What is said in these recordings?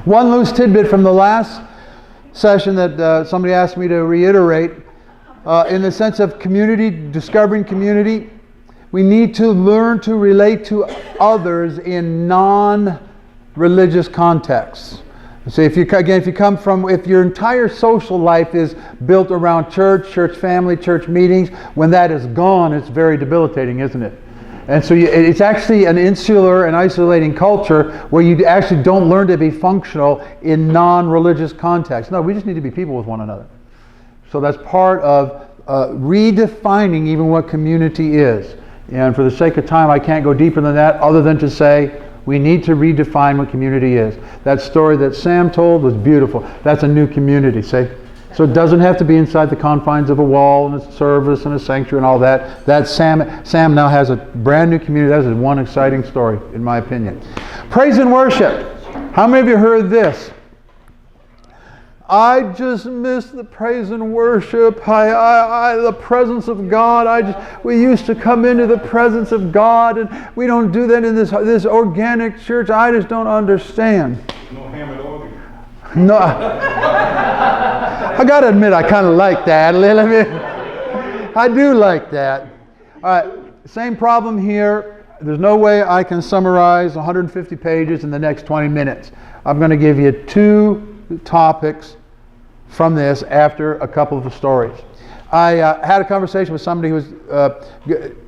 One loose tidbit from the last session that somebody asked me to reiterate, in the sense of community, discovering community, we need to learn to relate to others in non-religious contexts. So if your entire social life is built around church family, church meetings, when that is gone, it's very debilitating, isn't it? And so it's actually an insular and isolating culture where you actually don't learn to be functional in non-religious contexts. No, we just need to be people with one another. So that's part of redefining even what community is. And for the sake of time, I can't go deeper than that other than to say we need to redefine what community is. That story that Sam told was beautiful. That's a new community, see? So it doesn't have to be inside the confines of a wall and a service and a sanctuary and all that. That Sam now has a brand new community. That is one exciting story, in my opinion. Praise and worship. How many of you heard this? I just miss the praise and worship. The presence of God. We used to come into the presence of God, and we don't do that in this organic church. I just don't understand. No Hammond organ. No. I got to admit, I kind of like that a little bit. I do like that. All right, same problem here. There's no way I can summarize 150 pages in the next 20 minutes. I'm going to give you 2 topics from this after a couple of the stories. I had a conversation with somebody who was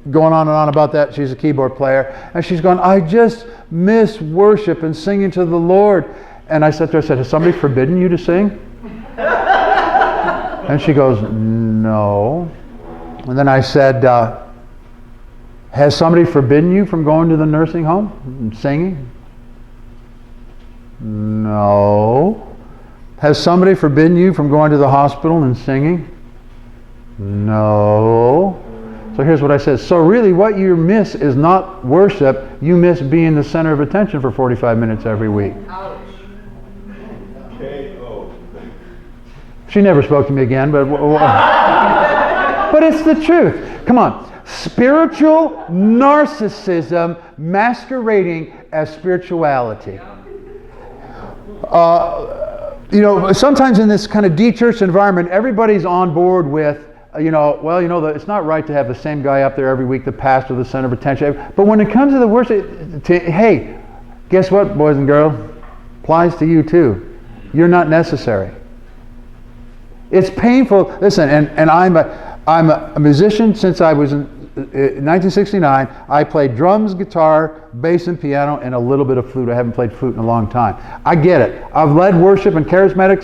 going on and on about that. She's a keyboard player. And she's going, I just miss worship and singing to the Lord. And I sat there and said, has somebody forbidden you to sing? And she goes, no. And then I said, has somebody forbidden you from going to the nursing home and singing? No. Has somebody forbidden you from going to the hospital and singing? No. So here's what I said. So really what you miss is not worship. You miss being the center of attention for 45 minutes every week. Ouch. She never spoke to me again, but it's the truth. Come on. Spiritual narcissism masquerading as spirituality. Sometimes in this kind of de-church environment, everybody's on board with, it's not right to have the same guy up there every week, the pastor, the center of attention. But when it comes to the worship, hey, guess what, boys and girls? Applies to you too. You're not necessary. It's painful. Listen, and I'm a musician since I was in 1969. I played drums, guitar, bass, and piano, and a little bit of flute. I haven't played flute in a long time. I get it. I've led worship and charismatic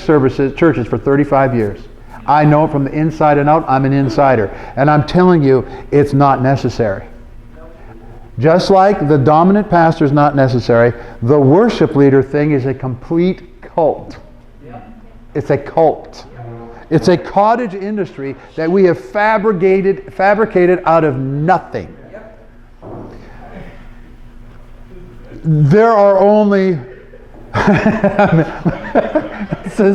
churches for 35 years. I know it from the inside and out. I'm an insider. And I'm telling you, it's not necessary. Just like the dominant pastor is not necessary, the worship leader thing is a complete cult. It's a cult. It's a cottage industry that we have fabricated out of nothing. There are only...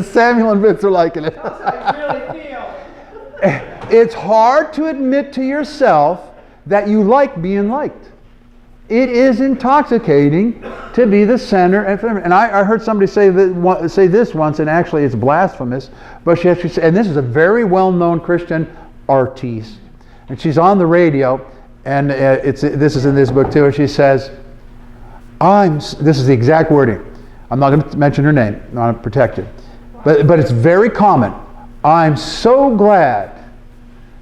Samuel and Vince are liking it. It's hard to admit to yourself that you like being liked. It is intoxicating to be the center. And I heard somebody say this once, and actually it's blasphemous, but she actually said, and this is a very well-known Christian artiste, and she's on the radio, and this is in this book too, and she says, this is the exact wording. I'm not going to mention her name, not protected, but it's very common. I'm so glad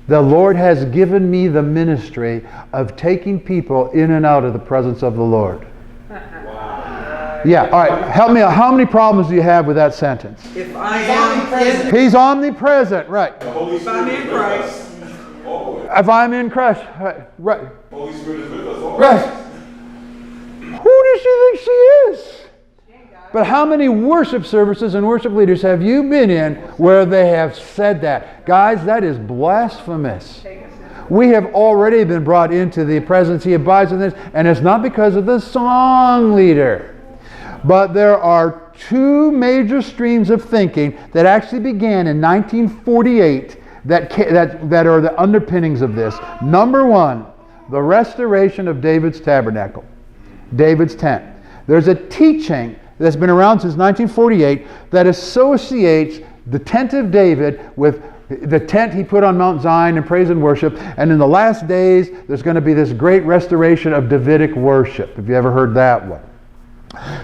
the Lord has given me the ministry of taking people in and out of the presence of the Lord. Wow. Yeah, all right. Help me out. How many problems do you have with that sentence? If I am He's omnipresent, right. If I'm in Christ. If I'm in Christ, right. Holy Spirit is with us always. Right. Who does she think she is? But how many worship services and worship leaders have you been in where they have said that? Guys, that is blasphemous. We have already been brought into the presence. He abides in this, and it's not because of the song leader. But there are 2 major streams of thinking that actually began in 1948 that are the underpinnings of this. Number 1, the restoration of David's tabernacle, David's tent. There's a teaching that's been around since 1948 that associates the tent of David with the tent he put on Mount Zion in praise and worship. And in the last days, there's going to be this great restoration of Davidic worship. Have you ever heard that one?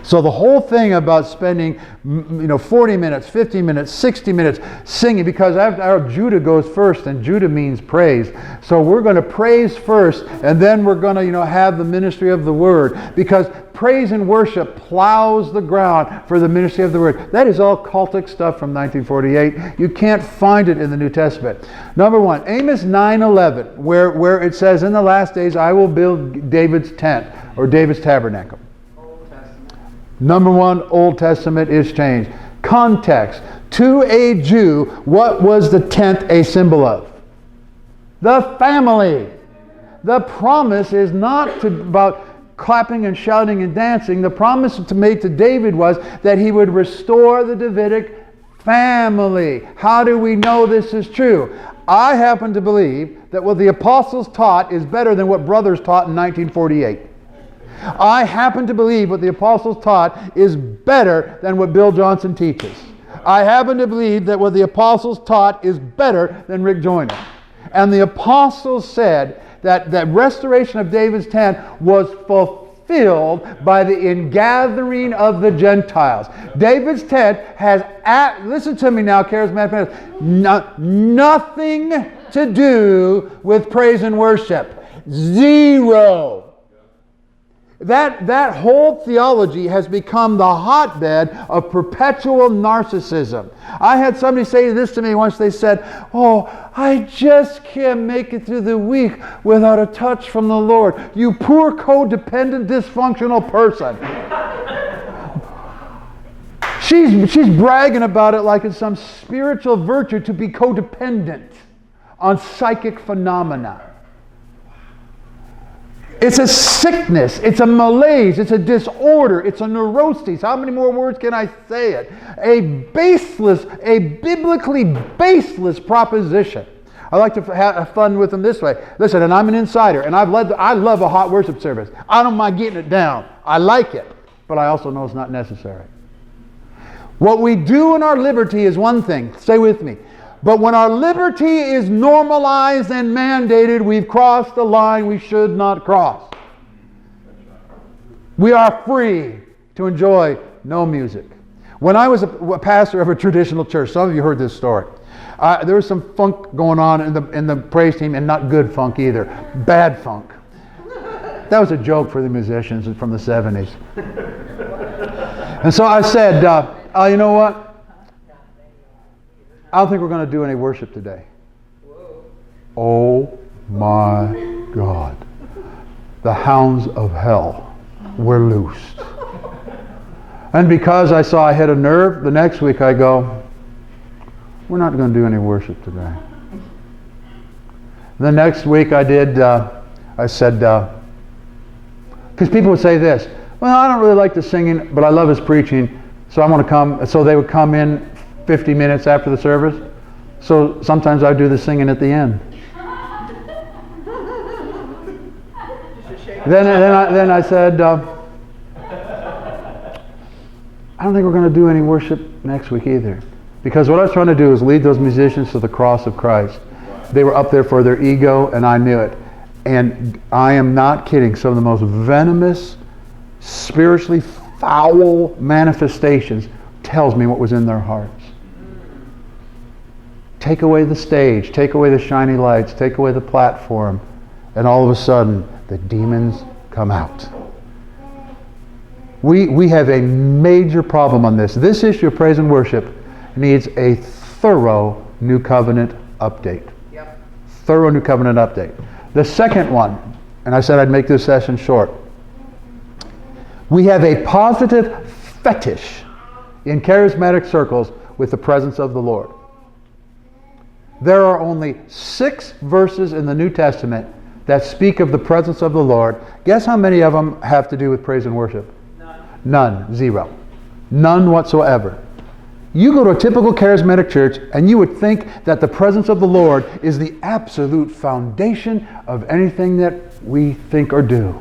So the whole thing about spending 40 minutes, 50 minutes, 60 minutes singing, because our Judah goes first, and Judah means praise. So we're going to praise first, and then we're going to have the ministry of the word, because praise and worship plows the ground for the ministry of the word. That is all cultic stuff from 1948. You can't find it in the New Testament. Number one, Amos 9:11, where it says, in the last days I will build David's tent, or David's tabernacle. Number one, Old Testament is changed. Context. To a Jew, what was the tent a symbol of? The family. The promise is not about clapping and shouting and dancing. The promise made to David was that he would restore the Davidic family. How do we know this is true? I happen to believe that what the apostles taught is better than what brothers taught in 1948. I happen to believe what the apostles taught is better than what Bill Johnson teaches. I happen to believe that what the apostles taught is better than Rick Joyner. And the apostles said that restoration of David's tent was fulfilled by the ingathering of the Gentiles. David's tent has, listen to me now, charismatic, nothing to do with praise and worship. Zero. That whole theology has become the hotbed of perpetual narcissism. I had somebody say this to me once. They said, "Oh, I just can't make it through the week without a touch from the Lord." You poor, codependent, dysfunctional person. She's bragging about it like it's some spiritual virtue to be codependent on psychic phenomena. It's a sickness, it's a malaise, it's a disorder, it's a neurosis. How many more words can I say it? A biblically baseless proposition. I like to have fun with them this way. Listen, and I'm an insider, and I love a hot worship service. I don't mind getting it down. I like it, but I also know it's not necessary. What we do in our liberty is one thing. Stay with me. But when our liberty is normalized and mandated, we've crossed the line we should not cross. We are free to enjoy no music. When I was a pastor of a traditional church, some of you heard this story. There was some funk going on in the praise team, and not good funk either. Bad funk. That was a joke for the musicians from the 70s. And so I said, you know what? I don't think we're going to do any worship today. Oh my God. The hounds of hell were loosed. And because I saw I hit a nerve, the next week I go, we're not going to do any worship today. The next week I did, I said, because people would say this, well, I don't really like the singing, but I love his preaching, so I want to come. So they would come in 50 minutes after the service. So sometimes I do the singing at the end. Then I said, I don't think we're going to do any worship next week either. Because what I was trying to do is lead those musicians to the cross of Christ. They were up there for their ego, and I knew it. And I am not kidding. Some of the most venomous, spiritually foul manifestations tells me what was in their hearts. Take away the stage, take away the shiny lights, take away the platform, and all of a sudden the demons come out. We have a major problem on this. This issue of praise and worship needs a thorough New Covenant update. Yep. Thorough New Covenant update. The second one, and I said I'd make this session short. We have a positive fetish in charismatic circles with the presence of the Lord. There are only 6 verses in the New Testament that speak of the presence of the Lord. Guess how many of them have to do with praise and worship? None. 0. None whatsoever. You go to a typical charismatic church and you would think that the presence of the Lord is the absolute foundation of anything that we think or do.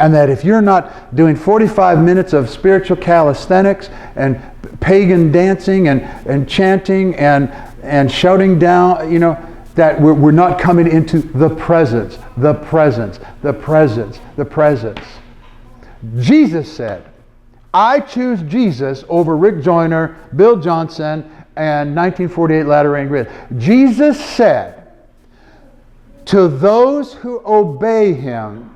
And that if you're not doing 45 minutes of spiritual calisthenics and pagan dancing and chanting and shouting down, you know, that we're not coming into the presence, the presence, the presence, the presence. Jesus said, I choose Jesus over Rick Joyner, Bill Johnson, and 1948 Latter Rain Grid. Jesus said, to those who obey him,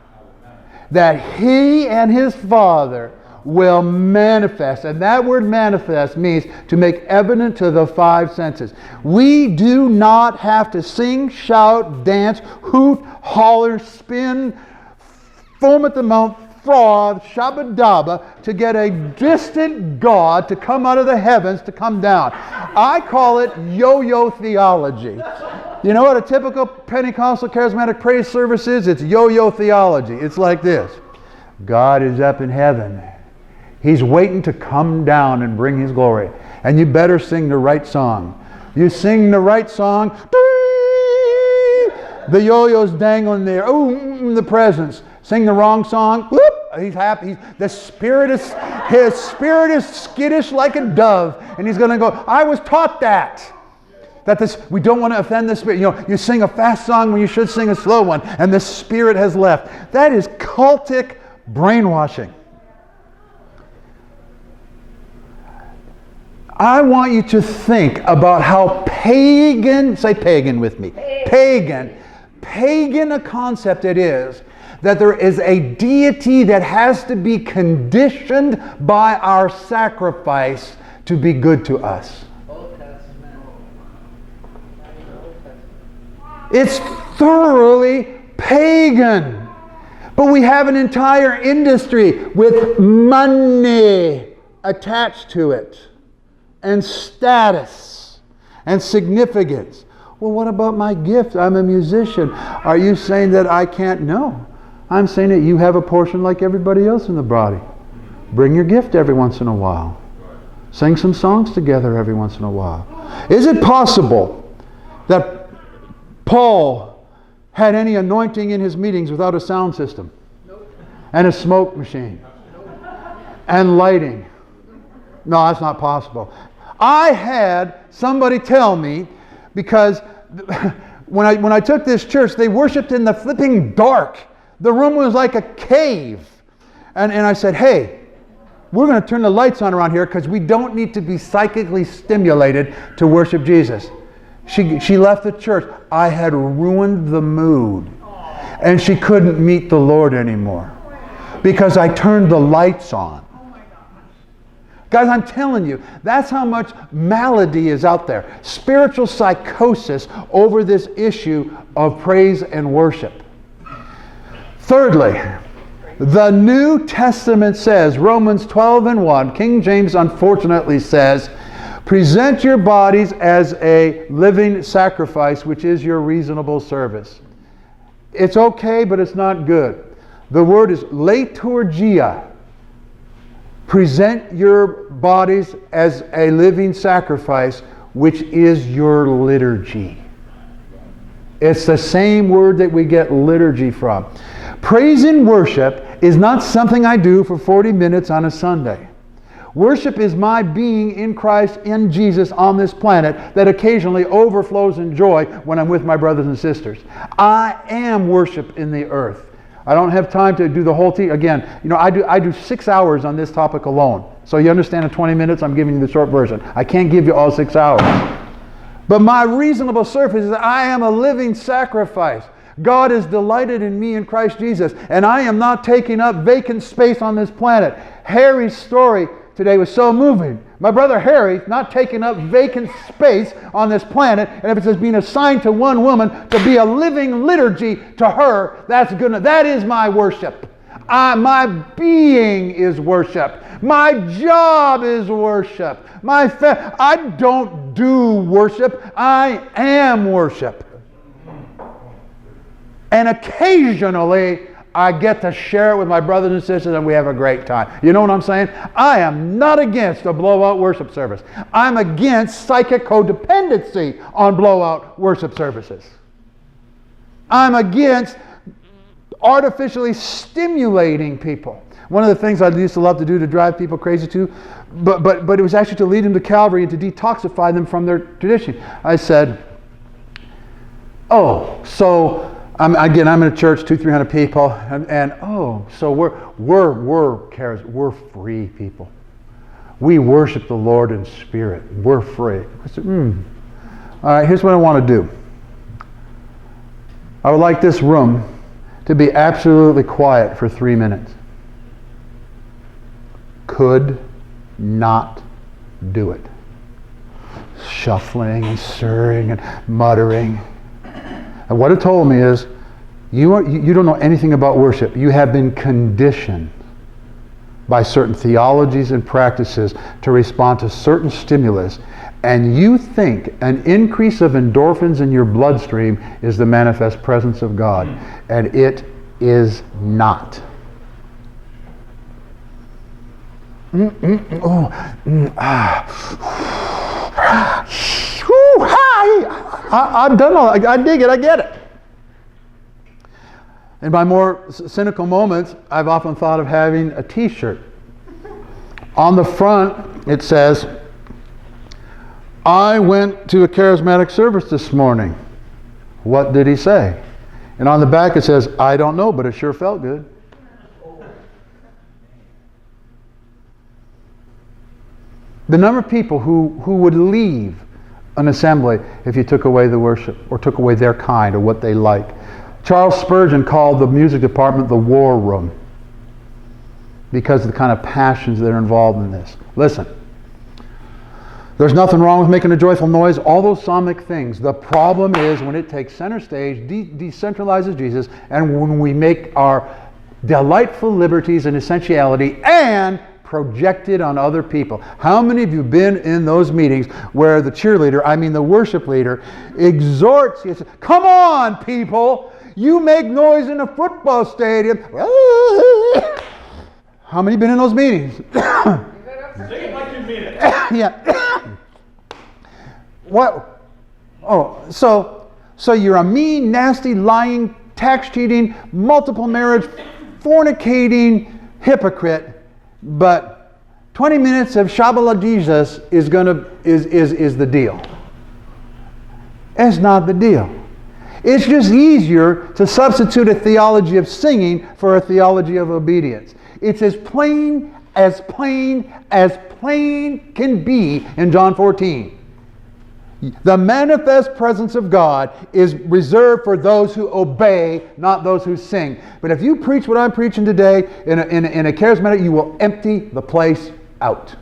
that he and his Father will manifest. And that word manifest means to make evident to the five senses. We do not have to sing, shout, dance, hoot, holler, spin, foam at the mouth, fraud, shabba-dabba, to get a distant God to come out of the heavens to come down. I call it yo-yo theology. You know what a typical Pentecostal charismatic praise service is? It's yo-yo theology. It's like this. God is up in heaven. He's waiting to come down and bring his glory. And you better sing the right song. You sing the right song, the yo-yo's dangling there. Oh, the presence. Sing the wrong song, whoop, he's happy. His spirit is skittish like a dove. And he's going to go, I was taught that. We don't want to offend the Spirit. You know, you sing a fast song when you should sing a slow one, and the Spirit has left. That is cultic brainwashing. I want you to think about how pagan, say pagan with me, pagan a concept it is, that there is a deity that has to be conditioned by our sacrifice to be good to us. It's thoroughly pagan. But we have an entire industry with money attached to it, and status, and significance. Well, what about my gift? I'm a musician. Are you saying that I can't? No. I'm saying that you have a portion like everybody else in the body. Bring your gift every once in a while. Sing some songs together every once in a while. Is it possible that Paul had any anointing in his meetings without a sound system? Nope. And a smoke machine? Nope. And lighting? No, that's not possible. I had somebody tell me, because when I took this church, they worshiped in the flipping dark. The room was like a cave. And I said, hey, we're going to turn the lights on around here because we don't need to be psychically stimulated to worship Jesus. She left the church. I had ruined the mood. And she couldn't meet the Lord anymore because I turned the lights on. Guys, I'm telling you, that's how much malady is out there. Spiritual psychosis over this issue of praise and worship. Thirdly, the New Testament says, Romans 12:1, King James unfortunately says, present your bodies as a living sacrifice, which is your reasonable service. It's okay, but it's not good. The word is liturgia. Present your bodies as a living sacrifice, which is your liturgy. It's the same word that we get liturgy from. Praise and worship is not something I do for 40 minutes on a Sunday. Worship is my being in Christ, in Jesus, on this planet that occasionally overflows in joy when I'm with my brothers and sisters. I am worship in the earth. I don't have time to do the whole thing. Again, you know, I do 6 hours on this topic alone. So you understand in 20 minutes, I'm giving you the short version. I can't give you all 6 hours. But my reasonable service is that I am a living sacrifice. God is delighted in me in Christ Jesus, and I am not taking up vacant space on this planet. Harry's story today was so moving. My brother Harry not taking up vacant space on this planet, and if it says being assigned to one woman to be a living liturgy to her, that's good. That is my worship. My being is worship. My job is worship. I don't do worship. I am worship. And occasionally, I get to share it with my brothers and sisters, and we have a great time. You know what I'm saying? I am not against a blowout worship service. I'm against psychic codependency on blowout worship services. I'm against artificially stimulating people. One of the things I used to love to do to drive people crazy too, but it was actually to lead them to Calvary and to detoxify them from their tradition. I said, oh, so I'm in a church, 200-300 people, and so we're free people. We worship the Lord in spirit. We're free. I said, All right, here's what I want to do. I would like this room to be absolutely quiet for 3 minutes. Could not do it. Shuffling and stirring and muttering. And what it told me is, you don't know anything about worship. You have been conditioned by certain theologies and practices to respond to certain stimulus, and you think an increase of endorphins in your bloodstream is the manifest presence of God, and it is not. I've done all that. I dig it. I get it. In my more cynical moments, I've often thought of having a t-shirt. On the front, it says, I went to a charismatic service this morning. What did he say? And on the back it says, I don't know, but it sure felt good. The number of people who would leave an assembly if you took away the worship or took away their kind or what they like. Charles Spurgeon called the music department the war room because of the kind of passions that are involved in this. Listen, there's nothing wrong with making a joyful noise, all those psalmic things. The problem is when it takes center stage, decentralizes Jesus, and when we make our delightful liberties and essentiality and project it on other people. How many of you have been in those meetings where the cheerleader, the worship leader, exhorts you, come on people, you make noise in a football stadium. How many have been in those meetings? Say it like you mean it. Yeah. What? Oh, so you're a mean, nasty, lying, tax cheating, multiple marriage, fornicating hypocrite, but 20 minutes of Shabbat Jesus is the deal. It's not the deal. It's just easier to substitute a theology of singing for a theology of obedience. It's as plain as plain can be in John 14. The manifest presence of God is reserved for those who obey, not those who sing. But if you preach what I'm preaching today in a charismatic, you will empty the place out.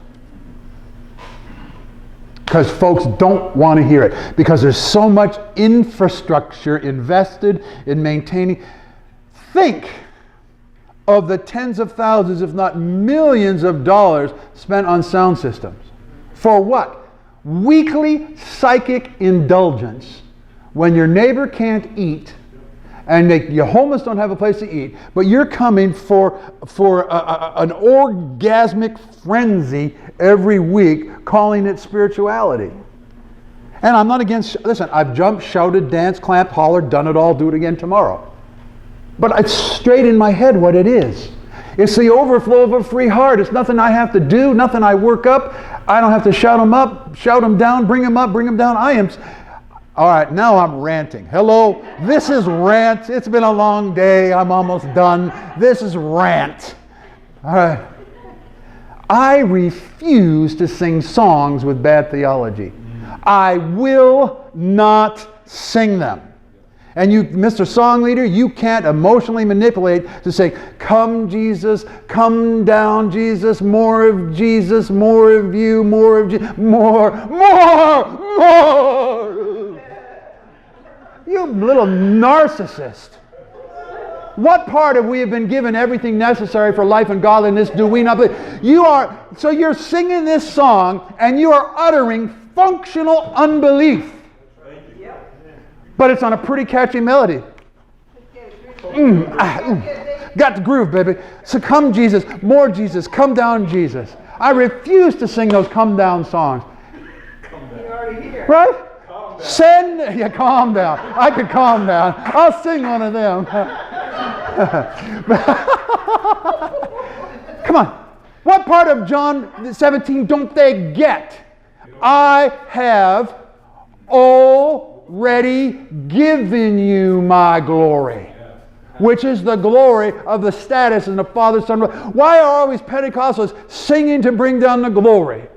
Because folks don't want to hear it. Because there's so much infrastructure invested in maintaining. Think of the tens of thousands, if not millions of dollars spent on sound systems. For what? Weekly psychic indulgence when your neighbor can't eat and your homeless don't have a place to eat, but you're coming for an orgasmic frenzy every week, calling it spirituality. And I'm not against, listen, I've jumped, shouted, danced, clapped, hollered, done it all, do it again tomorrow. But it's straight in my head what it is. It's the overflow of a free heart. It's nothing I have to do, nothing I work up. I don't have to shout them up, shout them down, bring them up, bring them down. All right, now I'm ranting. Hello, this is rant. It's been a long day. I'm almost done. This is rant. All right. I refuse to sing songs with bad theology. I will not sing them. And you, Mr. Song Leader, you can't emotionally manipulate to say, come Jesus, come down Jesus, more of Jesus, more of you, more of Jesus, more. You little narcissist. What part of we have been given everything necessary for life and godliness do we not believe? So you're singing this song and you are uttering functional unbelief. But it's on a pretty catchy melody. Got the groove, baby. So come Jesus, more Jesus, come down Jesus. I refuse to sing those come down songs. You're already here. Right? Calm down. I could calm down. I'll sing one of them. Come on. What part of John 17 don't they get? I have already given you my glory, which is the glory of the status in the Father, Son. Why are always Pentecostals singing to bring down the glory?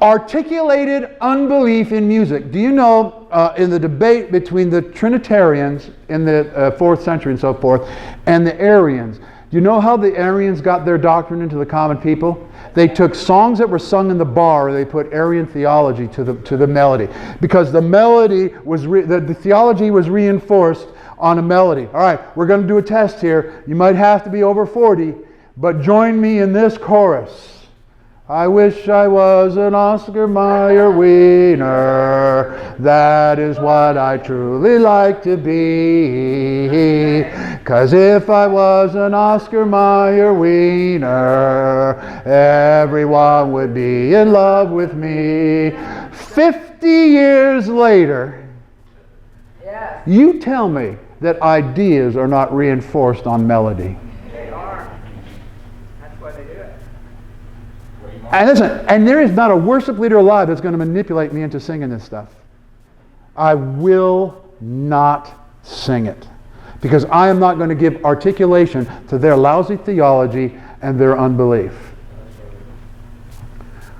Articulated unbelief in music. Do you know in the debate between the Trinitarians in the 4th century and so forth and the Arians, do you know how the Arians got their doctrine into the common people? They took songs that were sung in the bar, and they put Arian theology to the melody, because the melody was the theology was reinforced on a melody. All right, we're going to do a test here. You might have to be over 40, but join me in this chorus. I wish I was an Oscar Mayer wiener. That is what I truly like to be. 'Cause if I was an Oscar Mayer wiener, everyone would be in love with me. 50 years later, you tell me that ideas are not reinforced on melody. And listen, and there is not a worship leader alive that's going to manipulate me into singing this stuff. I will not sing it, because I am not going to give articulation to their lousy theology and their unbelief.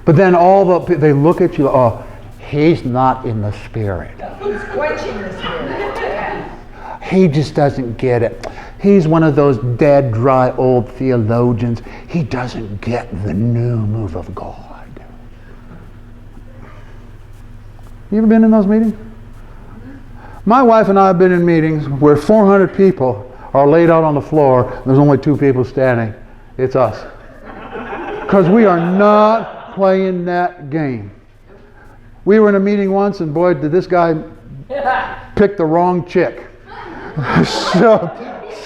But then they look at you, oh, he's not in the Spirit. He's quenching the Spirit. He just doesn't get it. He's one of those dead, dry, old theologians. He doesn't get the new move of God. You ever been in those meetings? My wife and I have been in meetings where 400 people are laid out on the floor, and there's only 2 people standing. It's us. Because we are not playing that game. We were in a meeting once, and boy, did this guy pick the wrong chick.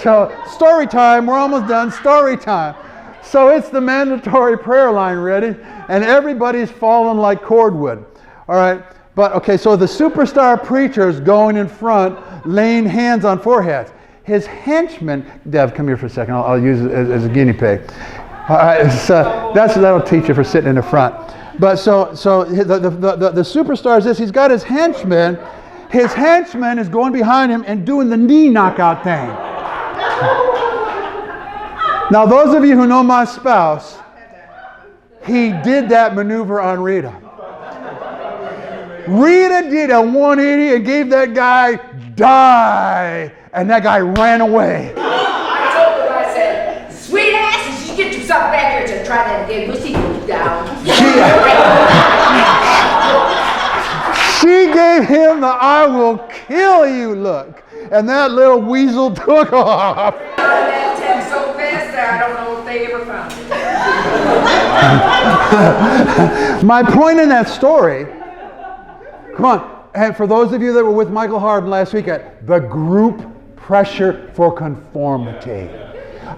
So story time, we're almost done, story time. So it's the mandatory prayer line ready, and everybody's falling like cordwood. All right, but okay, so the superstar preacher's going in front, laying hands on foreheads. His henchman, Dev, come here for a second, I'll use it as a guinea pig. All right, so that'll teach you for sitting in the front. But so the superstar is this, he's got his henchman. His henchman is going behind him and doing the knee knockout thing. Now, those of you who know my spouse, he did that maneuver on Rita. Rita did a 180 and gave that guy die, and that guy ran away. I told her, I said, sweet ass, you get yourself back here to try that again. We'll see you down. She gave him the I will kill you look. And that little weasel took off. That tent so fast that I don't know if they ever found it. My point in that story, come on, and for those of you that were with Michael Harden last weekend, the group pressure for conformity.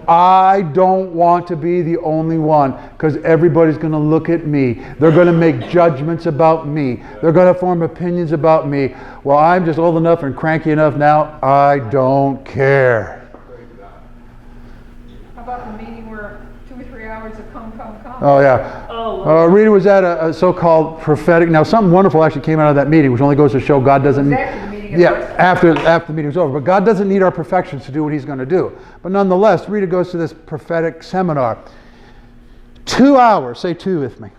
I don't want to be the only one, because everybody's going to look at me. They're going to make judgments about me. They're going to form opinions about me. Well, I'm just old enough and cranky enough now. I don't care. How about the meeting where 2 or 3 hours of come? Oh, yeah. Rita was at a so-called prophetic. Now, something wonderful actually came out of that meeting, which only goes to show God doesn't. After the meeting. After the meeting was over. But God doesn't need our perfections to do what He's going to do. But nonetheless, Rita goes to this prophetic seminar. 2 hours. Say 2 with me.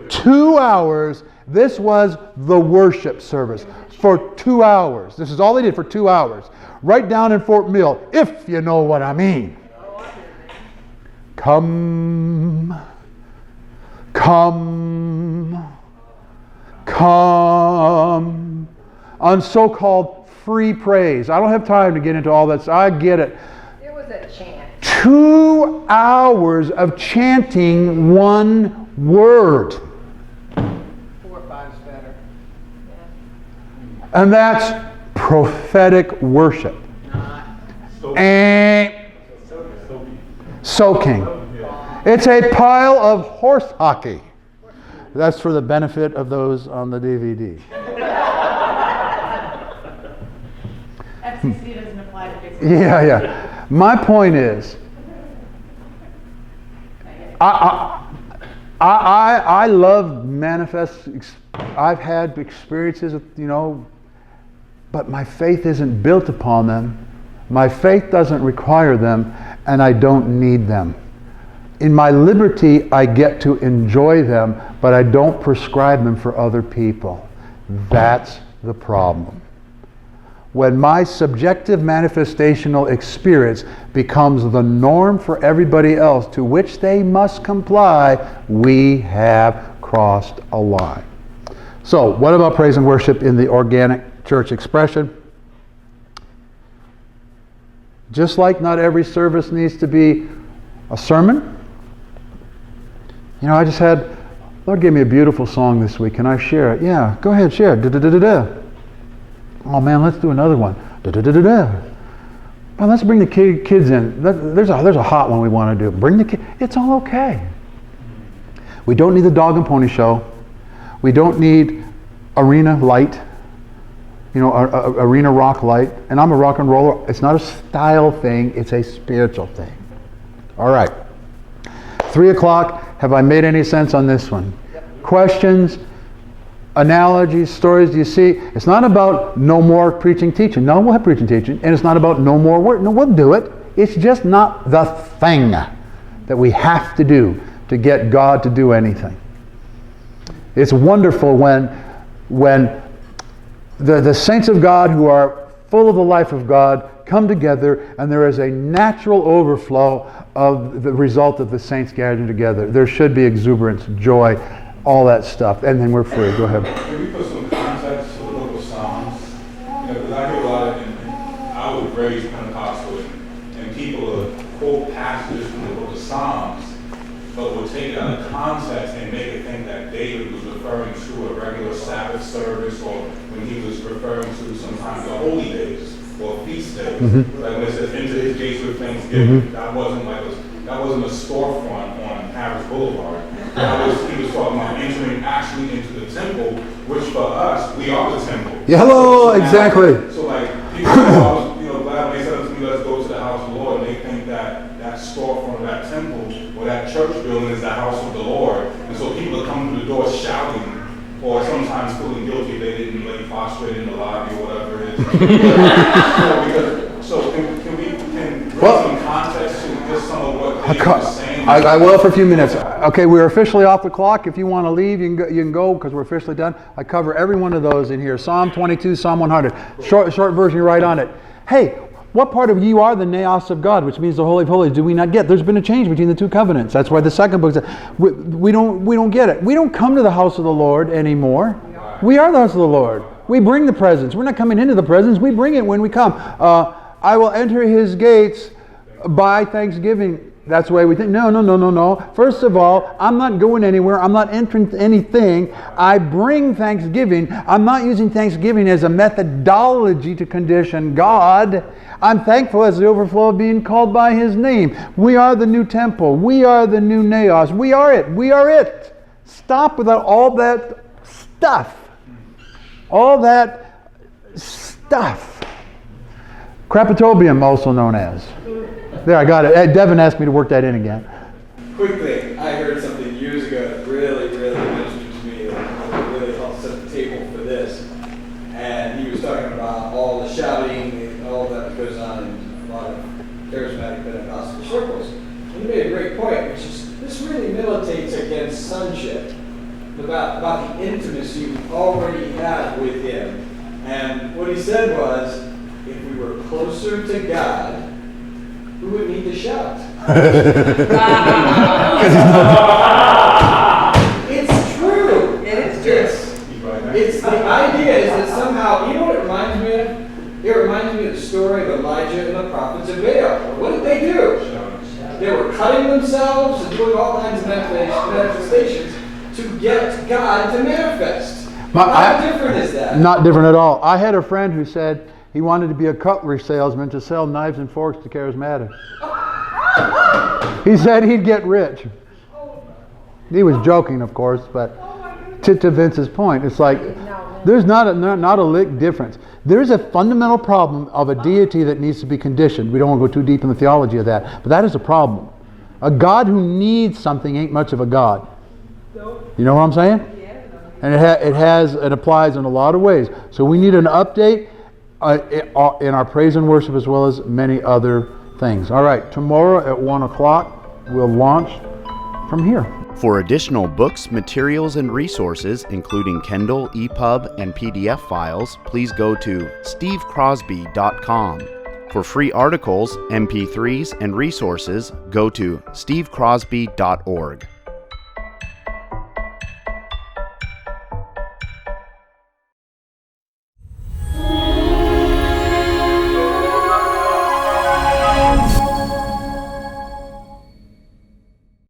2 hours. This was the worship service for 2 hours. This is all they did for 2 hours. Right down in Fort Mill, if you know what I mean. Come, on so-called free praise. I don't have time to get into all that. I get it. It was a chant. 2 hours of chanting one word. 4 or 5 is better. And that's prophetic worship. And soaking. It's a pile of horse hockey. That's for the benefit of those on the DVD. FCC doesn't apply to Yeah. My point is, I love manifest. I've had experiences, but my faith isn't built upon them. My faith doesn't require them, and I don't need them. In my liberty, I get to enjoy them, but I don't prescribe them for other people. That's the problem. When my subjective manifestational experience becomes the norm for everybody else to which they must comply, we have crossed a line. So, what about praise and worship in the organic church expression? Just like not every service needs to be a sermon. I just had, Lord gave me a beautiful song this week. Can I share it? Yeah, go ahead, share it. Da-da-da-da-da. Oh man, let's do another one. Da-da-da-da-da. Well, let's bring the kids in. There's a hot one we want to do. Bring the kids. It's all okay. We don't need the dog and pony show. We don't need arena light. Arena rock light. And I'm a rock and roller. It's not a style thing. It's a spiritual thing. All right. 3 o'clock. Have I made any sense on this one? Yep. Questions, analogies, stories? Do you see? It's not about no more preaching, teaching. No, we'll have preaching, teaching. And it's not about no more work. No, we'll do it. It's just not the thing that we have to do to get God to do anything. It's wonderful when the saints of God who are full of the life of God come together, and there is a natural overflow of the result of the saints gathering together. There should be exuberance, joy, all that stuff, and then we're free. Go ahead. Can we put some context to the book of Psalms? Because I hear a lot of, and I was raised Pentecostal, and people will quote passages from the book of Psalms, but will take it out of context and make it think that David was referring to a regular Sabbath service, or when he was referring to sometimes the holy days or feast days. Mm-hmm. Like when it says into his gates with thanksgiving, mm-hmm. that wasn't a storefront on Harris Boulevard. He was talking about entering actually into the temple, which for us, we are the temple. Yeah, hello, exactly. So people, I was glad when they said to me, let's go to the house of the Lord, and they think that storefront or that temple or that church building is the house of the Lord. And so people are coming to the door shouting, or sometimes feeling guilty they didn't lay prostrate in the lobby or whatever it is. So can we bring some context to just some of what David was saying? I will for a few minutes. Okay, we're officially off the clock. If you want to leave, you can go because we're officially done. I cover every one of those in here. Psalm 22, Psalm 100. Short version, you're right on it. Hey, what part of you are the naos of God, which means the Holy of Holies, do we not get? There's been a change between the two covenants. That's why the second book says, we don't get it. We don't come to the house of the Lord anymore. We are the house of the Lord. We bring the presence. We're not coming into the presence. We bring it when we come. I will enter his gates by thanksgiving. That's the way we think. No. First of all, I'm not going anywhere. I'm not entering anything. I bring thanksgiving. I'm not using thanksgiving as a methodology to condition God. I'm thankful as the overflow of being called by his name. We are the new temple. We are the new naos. We are it. We are it. Stop with all that stuff. All that stuff. Crapitobium, also known as. There, I got it. Devin asked me to work that in again. Quick thing, I heard something years ago that really ministered to me, that really helped set the table for this. And he was talking about all the shouting and all that goes on in a lot of charismatic Pentecostal circles. And he made a great point, which is this really militates against sonship, about the intimacy we already have with him. And what he said was, if we were closer to God, we wouldn't need to shout. It's true. It is true. It's the idea is that somehow, you know what it reminds me of? It reminds me of the story of Elijah and the prophets of Baal. What did they do? They were cutting themselves and doing all kinds of manifestations to get God to manifest. How different is that? Not different at all. I had a friend who said he wanted to be a cutlery salesman to sell knives and forks to charismatics. He said he'd get rich. He was joking, of course, but to Vince's point, it's like There's not a lick difference. There's a fundamental problem of a deity that needs to be conditioned. We don't want to go too deep in the theology of that, but that is a problem. A God who needs something ain't much of a God. You know what I'm saying? And it applies in a lot of ways. So we need an update in our praise and worship as well as many other things. All right, tomorrow at 1 o'clock we'll launch from here. For additional books, materials, and resources, including Kindle, EPUB, and PDF files, please go to stevecrosby.com. For free articles, MP3s, and resources, go to stevecrosby.org.